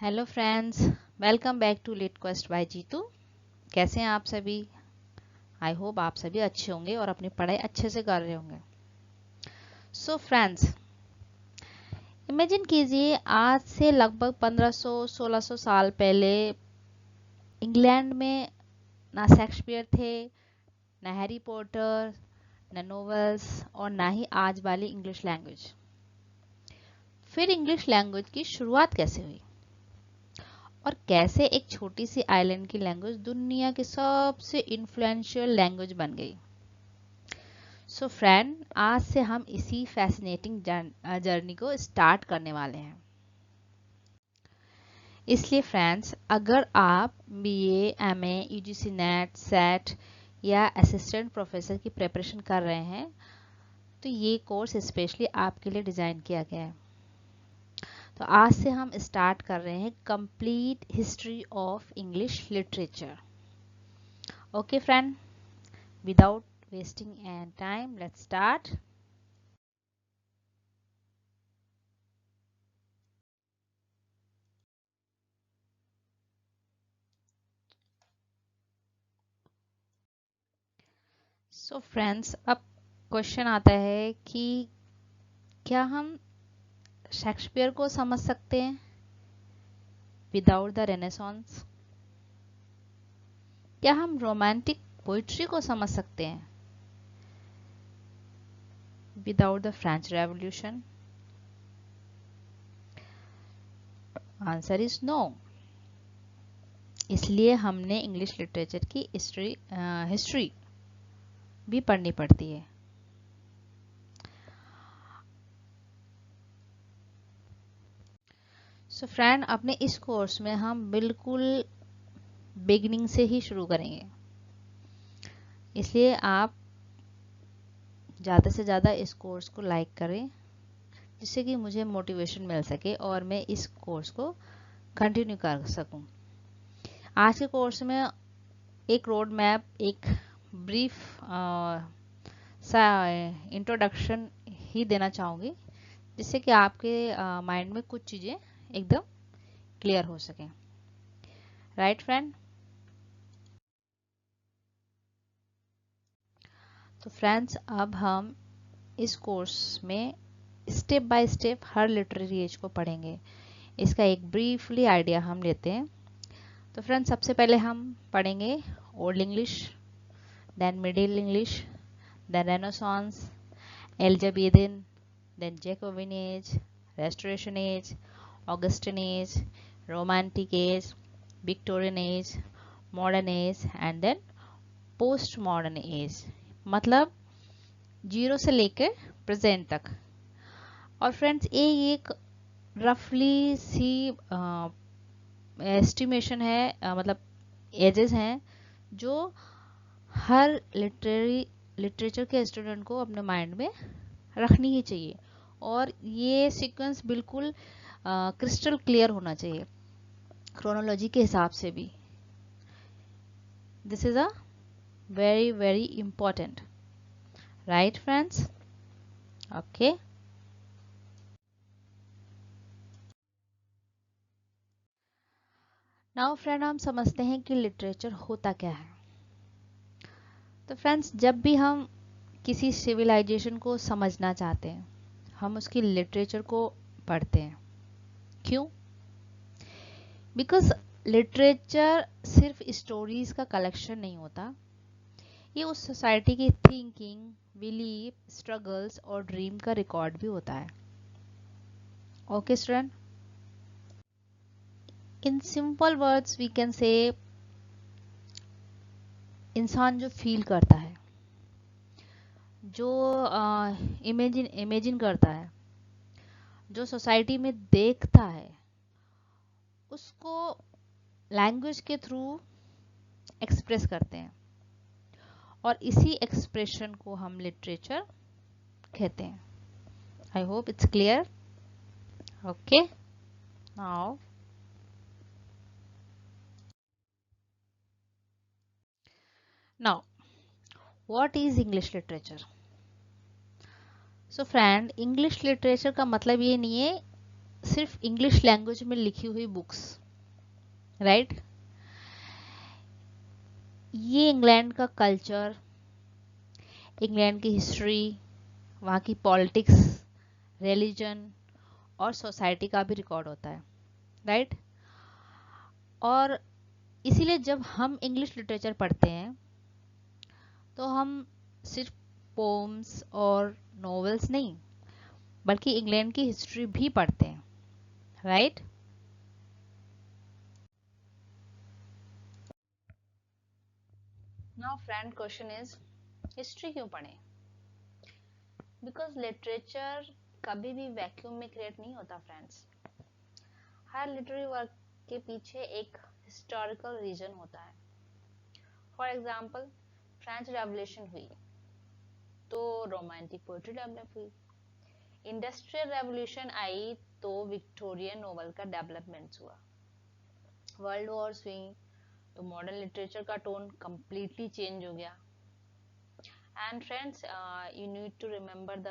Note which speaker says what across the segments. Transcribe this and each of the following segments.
Speaker 1: Hello friends, welcome back to lit quest by Jeetu. कैसे हैं आप सभी? आई होप आप सभी अच्छे होंगे और अपनी पढ़ाई अच्छे से कर रहे होंगे। सो फ्रेंड्स, इमेजिन कीजिए आज से लगभग 1500-1600 साल पहले इंग्लैंड में ना शेक्सपियर थे, ना हैरी पॉटर, ना नॉवेल्स और ना ही आज वाली इंग्लिश लैंग्वेज। फिर इंग्लिश लैंग्वेज की शुरुआत कैसे हुई और कैसे एक छोटी सी आइलैंड की लैंग्वेज दुनिया की सबसे इन्फ्लुएंशियल लैंग्वेज बन गई। सो फ्रेंड, आज से हम इसी फैसिनेटिंग जर्नी को स्टार्ट करने वाले हैं। इसलिए फ्रेंड्स, अगर आप BA, MA, UGC net, set या असिस्टेंट प्रोफेसर की प्रिपरेशन कर रहे हैं तो ये कोर्स स्पेशली आपके लिए डिज़ाइन किया गया है। तो आज से हम स्टार्ट कर रहे हैं complete history of English literature. Okay friend, without wasting any time, let's start. So friends, अब क्वेश्चन आता है कि क्या हम शेक्सपियर को समझ सकते हैं विदाउट द रेनेसांस? क्या हम रोमांटिक पोइट्री को समझ सकते हैं without the French revolution? Answer is no. इसलिए हमने इंग्लिश लिटरेचर की हिस्ट्री भी पढ़नी पड़ती है। सो फ्रेंड, अपने इस कोर्स में हम बिल्कुल बिगिनिंग से ही शुरू करेंगे, इसलिए आप ज़्यादा से ज़्यादा इस कोर्स को लाइक करें जिससे कि मुझे मोटिवेशन मिल सके और मैं इस कोर्स को कंटिन्यू कर सकूं। आज के कोर्स में एक रोड मैप, एक ब्रीफ सा इंट्रोडक्शन ही देना चाहूँगी जिससे कि आपके माइंड में कुछ चीज़ें एकदम क्लियर हो सकें। Right friend? तो फ्रेंड्स, अब हम इस कोर्स में स्टेप बाय स्टेप हर लिटरेरी एज को पढ़ेंगे। इसका एक ब्रीफली आइडिया हम लेते हैं। तो फ्रेंड्स, सबसे पहले हम पढ़ेंगे old English, then middle English, then renaissance, Elizabethan, then Jacobean age, restoration age, Augustan age, romantic age, Victorian age, modern age and then post modern age, मतलब जीरो से लेकर प्रेजेंट तक। और फ्रेंड्स, ये एक रफली सी एस्टिमेशन है, मतलब एजेस हैं जो हर लिटरेचर के स्टूडेंट को अपने माइंड में रखनी ही चाहिए और ये सीक्वेंस बिल्कुल क्रिस्टल क्लियर होना चाहिए क्रोनोलॉजी के हिसाब से भी। This is a very very important, right friends? Okay. Now friend, हम समझते हैं कि लिटरेचर होता क्या है। तो फ्रेंड्स, जब भी हम किसी सिविलाइजेशन को समझना चाहते हैं हम उसकी लिटरेचर को पढ़ते हैं। क्यों? बिकॉज लिटरेचर सिर्फ स्टोरीज का कलेक्शन नहीं होता, ये उस सोसाइटी की थिंकिंग, बिलीफ, स्ट्रगल्स और ड्रीम का रिकॉर्ड भी होता है। Okay student, in simple words we can say इंसान जो फील करता है, जो इमेजिन करता है, जो सोसाइटी में देखता है, उसको लैंग्वेज के थ्रू एक्सप्रेस करते हैं और इसी एक्सप्रेशन को हम लिटरेचर कहते हैं। I hope it's clear. Okay, now what is English literature? So friend, English literature का मतलब ये नहीं है सिर्फ इंग्लिश लैंग्वेज में लिखी हुई बुक्स, राइट। ये इंग्लैंड का कल्चर, इंग्लैंड की हिस्ट्री, वहाँ की पॉलिटिक्स, रिलीजन और सोसाइटी का भी रिकॉर्ड होता है, राइट। और इसीलिए जब हम इंग्लिश लिटरेचर पढ़ते हैं तो हम सिर्फ पोम्स और नॉवेल्स नहीं, बल्कि इंग्लैंड की हिस्ट्री भी पढ़ते हैं, right. Now friend, question is history क्यों पढ़ें? बिकॉज लिटरेचर कभी भी वैक्यूम में क्रिएट नहीं होता फ्रेंड्स। हर लिटरेरी वर्क के पीछे एक हिस्टोरिकल रीजन होता है। फॉर एग्जाम्पल, फ्रेंच रेवोल्यूशन हुई तो रोमांटिक पोएट्री डेवलप हुई, इंडस्ट्रियल रेवोल्यूशन आई तो विक्टोरियन नोवेल का डेवलपमेंट हुआ, वर्ल्ड वॉर्स हुई तो मॉडर्न लिटरेचर का टोन कंप्लीटली चेंज हो गया। And friends, you need to remember the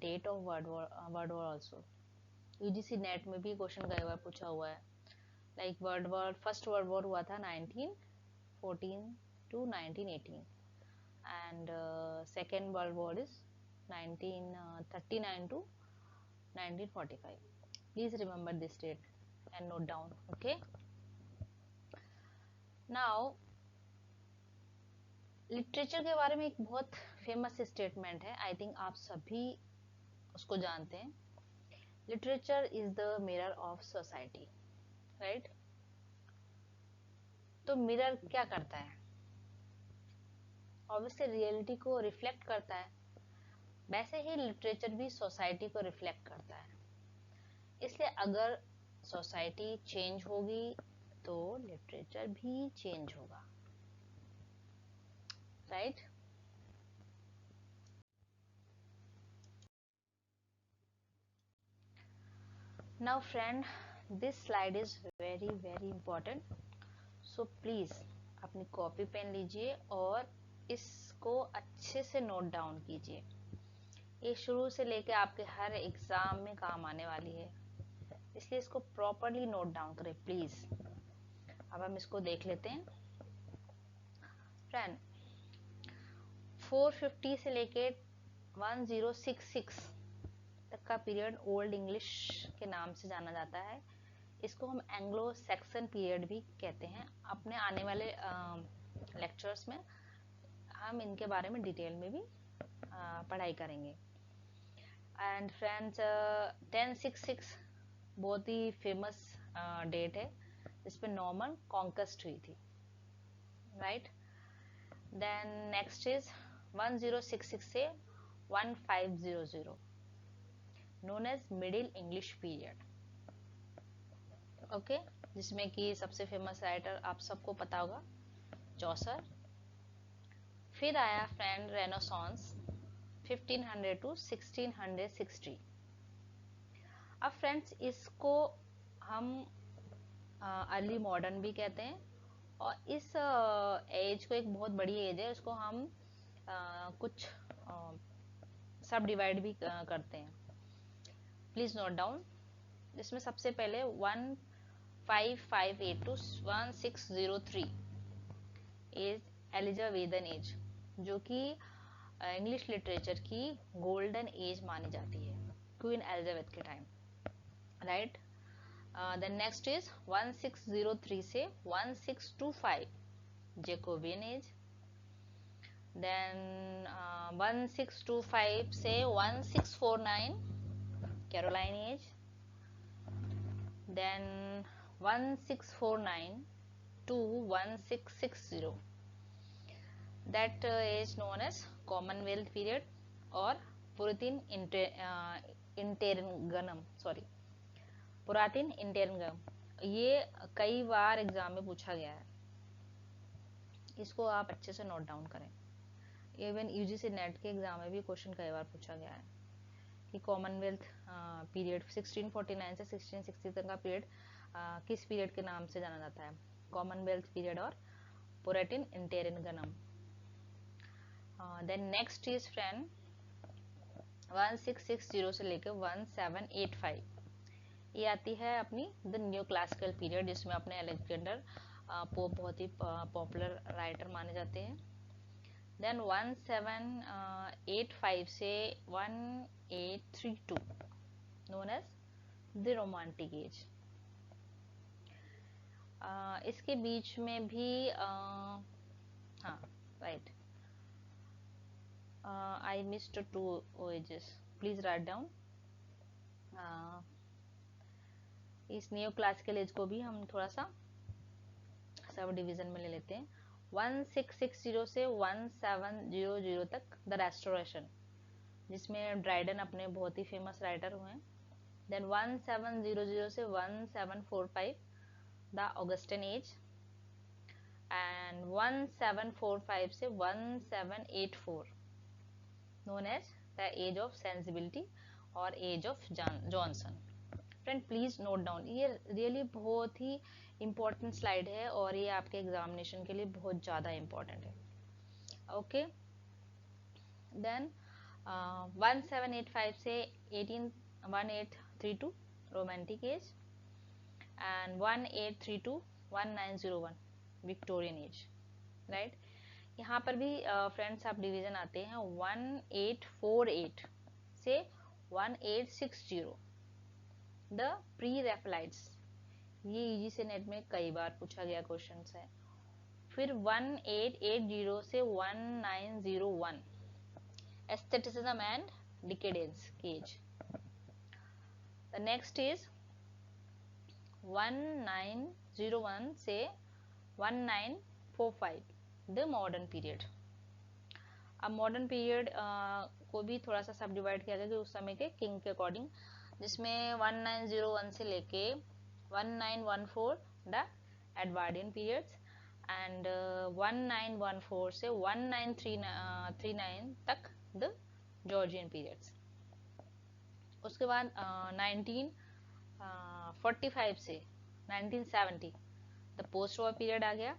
Speaker 1: date of world war also. UGC NET में भी क्वेश्चन कई बार पूछा हुआ है। लाइक फर्स्ट वर्ल्ड वॉर हुआ था 1914 to 1918 and second world war is 1939 to 1945. Please remember this date and note down. Okay, now literature के बारे में एक बहुत फेमस स्टेटमेंट है, आई थिंक आप सभी उसको जानते हैं। Literature is the mirror of society, right. तो मिरर क्या करता है? ऑब्वियसली रियलिटी को रिफ्लेक्ट करता है, वैसे ही लिटरेचर भी सोसाइटी को रिफ्लेक्ट करता है। इसलिए अगर सोसाइटी चेंज होगी तो लिटरेचर भी चेंज होगा, right. Now friend, this slide is very very important, so please अपनी कॉपी पेन लीजिए और इसको अच्छे से नोट डाउन कीजिए। ये शुरू से लेके आपके हर एग्जाम में काम आने वाली है, इसलिए इसको प्रॉपरली नोट डाउन करें प्लीज। अब हम इसको देख लेते हैं फ्रेंड। 450 से लेके 1066 तक का पीरियड ओल्ड इंग्लिश के नाम से जाना जाता है। इसको हम एंग्लो सैक्सन पीरियड भी कहते हैं। अपने आने वाले लेक्चर्स में हम इनके बारे में डिटेल में भी पढ़ाई करेंगे। एंड फ्रेंड्स, 1066 बहुत ही फेमस डेट है जिसपे नॉर्मन कॉन्क्वेस्ट हुई थी, राइट। देन नेक्स्ट इज 1066 से 1500 known as middle English period, okay, जिसमें कि सबसे फेमस राइटर आप सबको पता होगा, चौसर। फिर आया फ्रेंड रेनेसांस 1500 टू 1660। अब फ्रेंड्स इसको हम अर्ली मॉडर्न भी कहते हैं, और इस एज को एक बहुत बड़ी एज है, इसको हम कुछ सब डिवाइड भी करते हैं। Please note down. जिसमें सबसे पहले 1558 टू 1603 एज एलिजावेथन एज, जो कि इंग्लिश लिटरेचर की गोल्डन एज मानी जाती है, क्वीन एलिजाबेथ के time, right. Then next is 1603 से 1625 जेकोबियन एज। देन 1625 से 1649 Caroline age. Then 1649 to 1660 that is known as Commonwealth period और पुरातन इंटेरनगम। ये कई बार एग्जाम में पूछा गया है, इसको आप अच्छे से नोट डाउन करें। इवन यूजीसी नेट के एग्जाम में भी क्वेश्चन कई बार पूछा गया है कि कॉमनवेल्थ पीरियड 1649 से 1660 तक का पीरियड किस पीरियड के नाम से जाना जाता है, कॉमनवेल्थ पीरियड और पुरातन इंटेरनगम। देन नेक्स्ट इज फ्रेंड 1660 से लेकर 1785 ये आती है अपनी द न्यू क्लासिकल पीरियड, जिसमें अपने अलेक्जेंडर पोप बहुत ही पॉपुलर राइटर माने जाते हैं। देन 1785 से 1832 known as the romantic age. इसके बीच में भी हाँ right, I missed 2 ages, please write down. इस न्यू क्लासिकल एज को भी हम थोड़ा सा सब डिवीजन में ले लेते हैं। 1660 से 1700 तक द रेस्टोरेशन, जिसमें ड्राइडन अपने बहुत ही फेमस राइटर हुए हैं। देन 1700 से 1745 द ऑगस्टिन एज, एंड 1745 से 1784 known as the age of sensibility और age of Johnson. Friend please note down, ये रियली बहुत ही इम्पोर्टेंट स्लाइड है और ये आपके एग्जामिनेशन के लिए बहुत ज़्यादा इम्पोर्टेंट है। ओके, देन 1785 से 1832 romantic as, and 1832 1901 Victorian age, right. यहाँ पर भी फ्रेंड्स आप डिवीजन आते हैं 1848 से 1860 द प्री रेफलाइट्स, ये इजी से नेट में कई बार पूछा गया क्वेश्चन है। फिर 1880 से 1901 aestheticism and decadence age. The next is 1901 से 1945 द मॉडर्न पीरियड। अब मॉडर्न पीरियड को भी थोड़ा सा सब डिवाइड किया गया कि उस समय के किंग के अकॉर्डिंग, जिसमें 1901 से लेके 1914 द एडवर्डियन पीरियड्स, एंड 1914 से 1939 तक द जॉर्जियन पीरियड्स। उसके बाद 1945 से 1970 द पोस्ट वॉर पीरियड आ गया,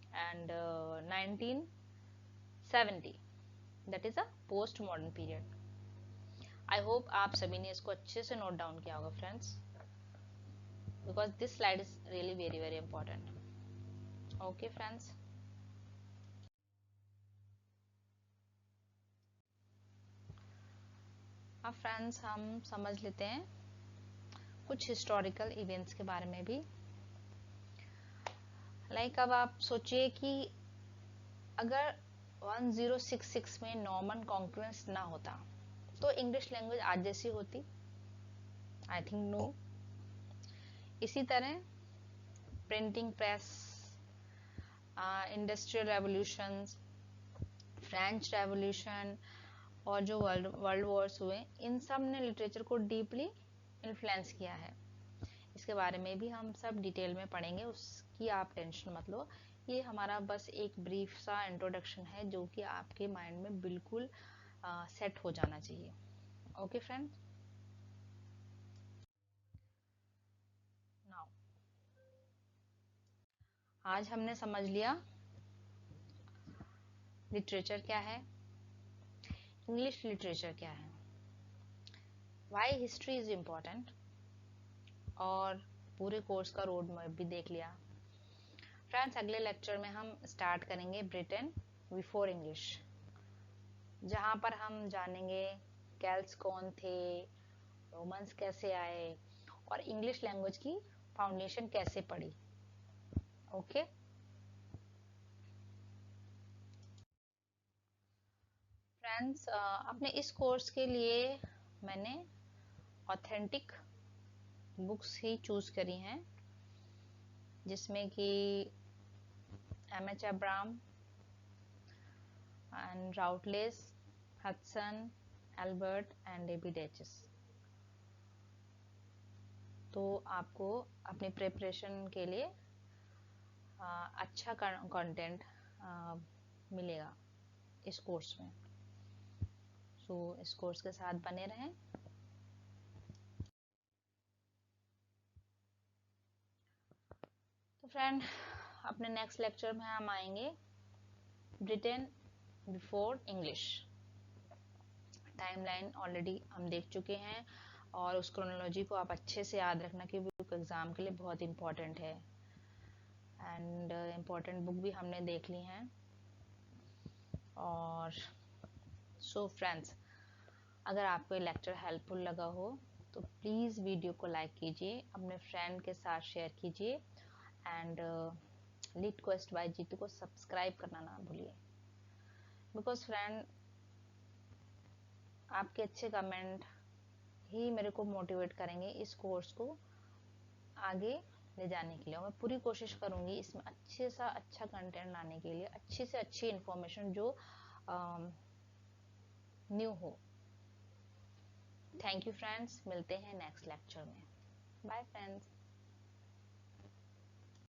Speaker 1: and 1970 that is a post modern period. I hope आप सभी ने इसको अच्छे से नोट डाउन किया होगा friends, because this slide is really very very important. Okay friends, अब फ्रेंड्स हम समझ लेते हैं कुछ हिस्टोरिकल इवेंट्स के बारे में भी। लाइक अब आप सोचिए कि अगर 1066 में नॉर्मन कॉन्क्वेंस ना होता तो इंग्लिश लैंग्वेज आज जैसी होती? I think no. इसी तरह printing press, industrial revolution, French revolution और जो वर्ल्ड वॉर्स हुए, इन सब ने लिटरेचर को डीपली इन्फ्लुएंस किया है। इसके बारे में भी हम सब डिटेल में पढ़ेंगे, उसकी आप टेंशन मत लो। ये हमारा बस एक ब्रीफ सा इंट्रोडक्शन है जो कि आपके माइंड में बिल्कुल सेट हो जाना चाहिए। ओके फ्रेंड, नाउ आज हमने समझ लिया लिटरेचर क्या है, इंग्लिश लिटरेचर क्या है, व्हाई हिस्ट्री इज इम्पोर्टेंट, और पूरे कोर्स का रोड मैप भी देख लिया। फ्रेंड्स अगले लेक्चर में हम स्टार्ट करेंगे ब्रिटेन बिफोर इंग्लिश, जहाँ पर हम जानेंगे केल्ट्स कौन थे, रोमन्स कैसे आए, और इंग्लिश लैंग्वेज की फाउंडेशन कैसे पड़ी। ओके फ्रेंड्स, अपने इस कोर्स के लिए मैंने ऑथेंटिक बुक्स ही चूज करी हैं, जिसमें कि M H. Abram and Routledge, Hudson, Albert and David Daiches. तो आपको अपने प्रिपरेशन के लिए अच्छा कंटेंट मिलेगा इस कोर्स में। सो इस कोर्स के साथ बने रहें। तो फ्रेंड अपने नेक्स्ट लेक्चर में हम आएंगे Britain before English. Timeline already हम देख चुके हैं और उस क्रोनोलॉजी को आप अच्छे से याद रखना कि बुक एग्ज़ाम के लिए बहुत इम्पोर्टेंट है। एंड इम्पोर्टेंट बुक भी हमने देख ली हैं। और सो फ्रेंड्स, अगर आपको ये लेक्चर हेल्पफुल लगा हो तो प्लीज़ वीडियो को लाइक कीजिए, अपने फ्रेंड के साथ शेयर कीजिए and lit quest by Jeetu को सब्सक्राइब करना ना भूलिए। बिकॉज फ्रेंड, आपके अच्छे कमेंट ही मेरे को मोटिवेट करेंगे इस कोर्स को आगे ले जाने के लिए। मैं पूरी कोशिश करूंगी इसमें अच्छे सा अच्छा कंटेंट लाने के लिए, अच्छी से अच्छी इंफॉर्मेशन जो न्यू हो। थैंक यू फ्रेंड्स, मिलते हैं नेक्स्ट लेक्चर में। Bye friends.